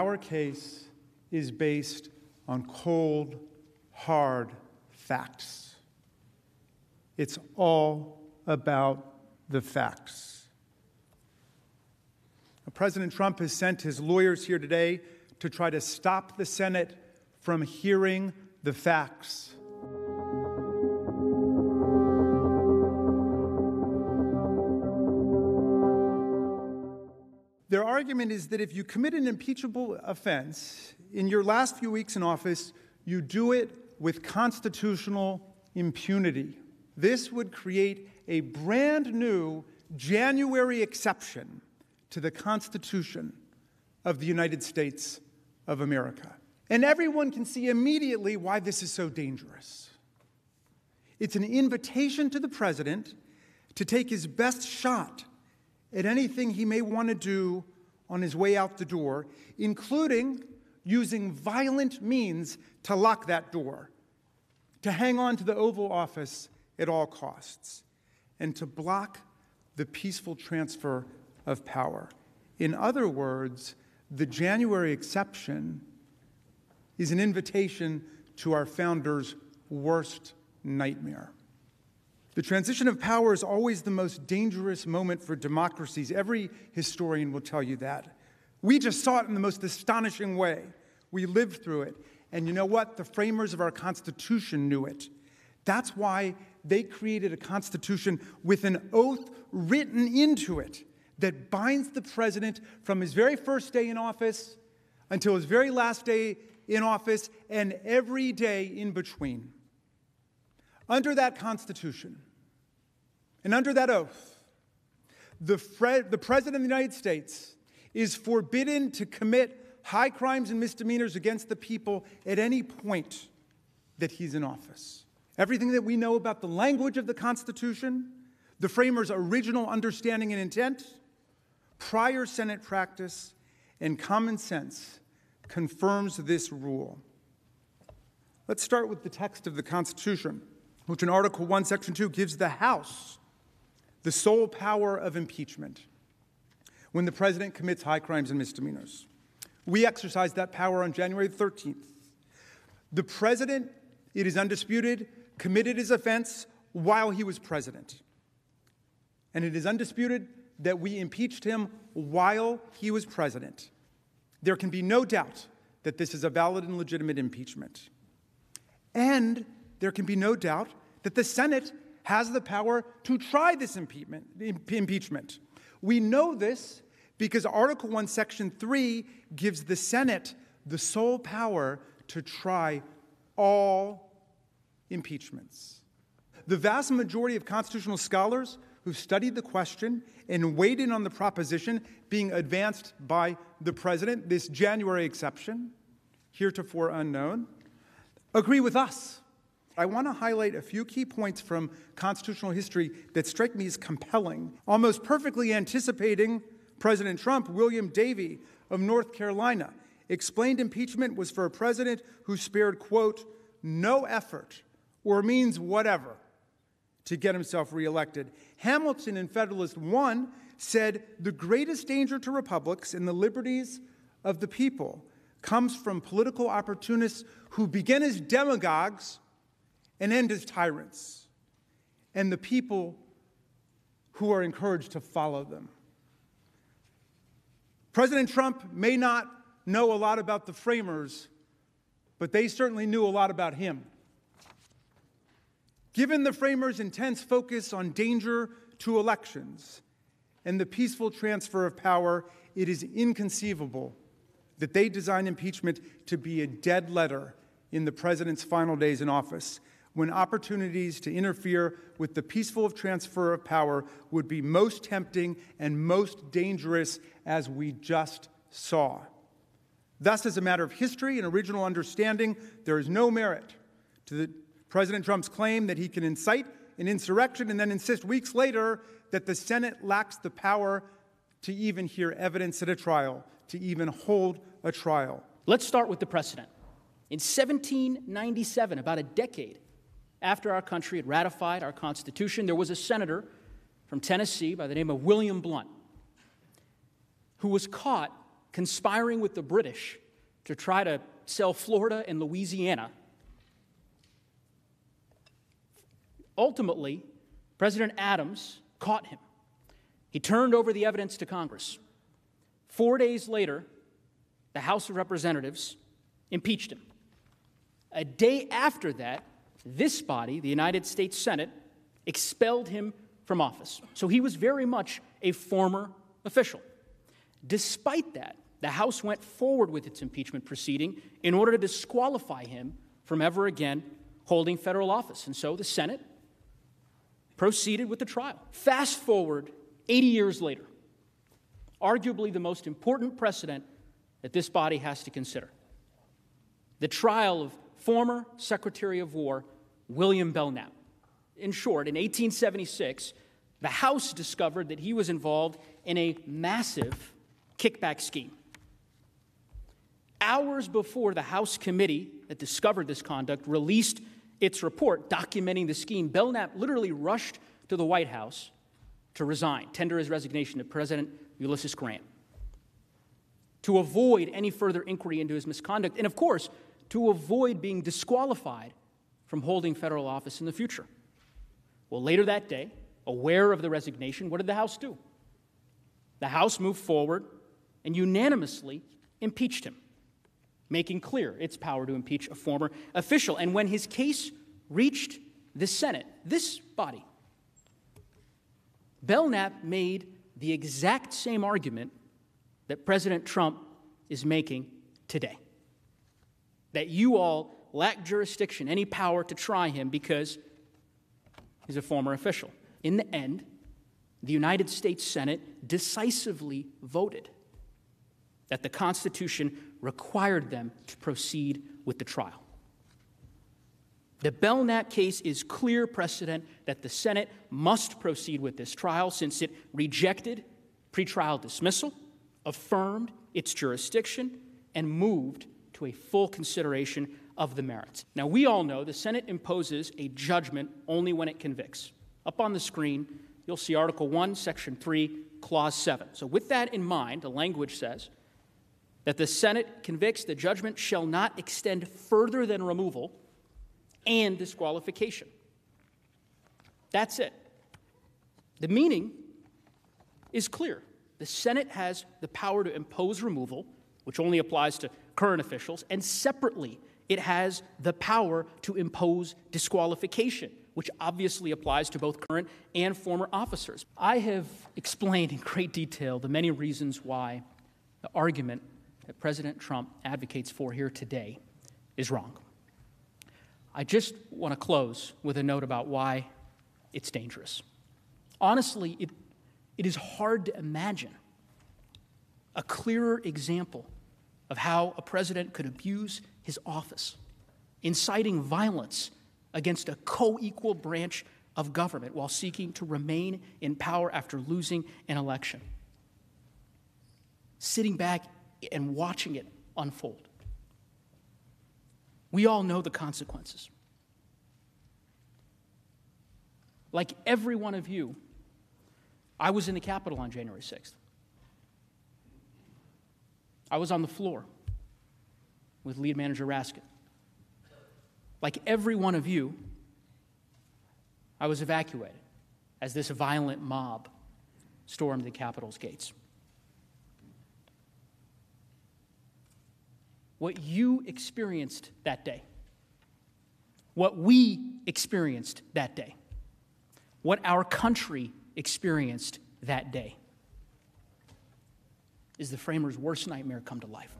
Our case is based on cold, hard facts. It's all about the facts. President Trump has sent his lawyers here today to try to stop the Senate from hearing the facts. Their argument is that if you commit an impeachable offense in your last few weeks in office, you do it with constitutional impunity. This would create a brand new January exception to the Constitution of the United States of America. And everyone can see immediately why this is so dangerous. It's an invitation to the president to take his best shot at anything he may want to do on his way out the door, including using violent means to lock that door, to hang on to the Oval Office at all costs, and to block the peaceful transfer of power. In other words, the January exception is an invitation to our founders' worst nightmare. The transition of power is always the most dangerous moment for democracies. Every historian will tell you that. We just saw it in the most astonishing way. We lived through it. And you know what? The framers of our Constitution knew it. That's why they created a Constitution with an oath written into it that binds the president from his very first day in office until his very last day in office and every day in between. Under that Constitution and under that oath, the President of the United States is forbidden to commit high crimes and misdemeanors against the people at any point that he's in office. Everything that we know about the language of the Constitution, the framers' original understanding and intent, prior Senate practice, and common sense confirms this rule. Let's start with the text of the Constitution, which in Article 1, Section 2 gives the House the sole power of impeachment when the president commits high crimes and misdemeanors. We exercised that power on January 13th. The president, it is undisputed, committed his offense while he was president. And it is undisputed that we impeached him while he was president. There can be no doubt that this is a valid and legitimate impeachment. And there can be no doubt that the Senate has the power to try this impeachment. We know this because Article 1, Section 3 gives the Senate the sole power to try all impeachments. The vast majority of constitutional scholars who studied the question and weighed in on the proposition being advanced by the president, this January exception, heretofore unknown, agree with us. I want to highlight a few key points from constitutional history that strike me as compelling. Almost perfectly anticipating President Trump, William Davey of North Carolina explained impeachment was for a president who spared, quote, no effort or means whatever to get himself reelected. Hamilton in Federalist I said the greatest danger to republics and the liberties of the people comes from political opportunists who begin as demagogues and end as tyrants, and the people who are encouraged to follow them. President Trump may not know a lot about the framers, but they certainly knew a lot about him. Given the framers' intense focus on danger to elections and the peaceful transfer of power, it is inconceivable that they designed impeachment to be a dead letter in the president's final days in office, when opportunities to interfere with the peaceful transfer of power would be most tempting and most dangerous, as we just saw. Thus, as a matter of history and original understanding, there is no merit to President Trump's claim that he can incite an insurrection and then insist weeks later that the Senate lacks the power to even hear evidence at a trial, to even hold a trial. Let's start with the precedent. In 1797, about a decade after our country had ratified our Constitution, there was a senator from Tennessee by the name of William Blount who was caught conspiring with the British to try to sell Florida and Louisiana. Ultimately, President Adams caught him. He turned over the evidence to Congress. 4 days later, the House of Representatives impeached him. A day after that, this body, the United States Senate, expelled him from office. So he was very much a former official. Despite that, the House went forward with its impeachment proceeding in order to disqualify him from ever again holding federal office. And so the Senate proceeded with the trial. Fast forward 80 years later, arguably the most important precedent that this body has to consider: the trial of former Secretary of War William Belknap. In short, in 1876, the House discovered that he was involved in a massive kickback scheme. Hours before the House committee that discovered this conduct released its report documenting the scheme, Belknap literally rushed to the White House to resign, tender his resignation to President Ulysses Grant, to avoid any further inquiry into his misconduct, and of course, to avoid being disqualified from holding federal office in the future. Well, later that day, aware of the resignation, what did the House do? The House moved forward and unanimously impeached him, making clear its power to impeach a former official. And when his case reached the Senate, this body, Belknap made the exact same argument that President Trump is making today, that you all lack jurisdiction, any power to try him because he's a former official. In the end, the United States Senate decisively voted that the Constitution required them to proceed with the trial. The Belknap case is clear precedent that the Senate must proceed with this trial, since it rejected pretrial dismissal, affirmed its jurisdiction, and moved to a full consideration of the merits. Now, we all know the Senate imposes a judgment only when it convicts. Up on the screen, you'll see Article 1, Section 3, Clause 7. So with that in mind, the language says that the Senate convicts, the judgment shall not extend further than removal and disqualification. That's it. The meaning is clear. The Senate has the power to impose removal, which only applies to current officials, and separately, it has the power to impose disqualification, which obviously applies to both current and former officers. I have explained in great detail the many reasons why the argument that President Trump advocates for here today is wrong. I just want to close with a note about why it's dangerous. Honestly, it is hard to imagine a clearer example of how a president could abuse his office, inciting violence against a co-equal branch of government while seeking to remain in power after losing an election. Sitting back and watching it unfold. We all know the consequences. Like every one of you, I was in the Capitol on January 6th. I was on the floor with lead manager Raskin. Like every one of you, I was evacuated as this violent mob stormed the Capitol's gates. What you experienced that day, what we experienced that day, what our country experienced that day is the framers' worst nightmare come to life.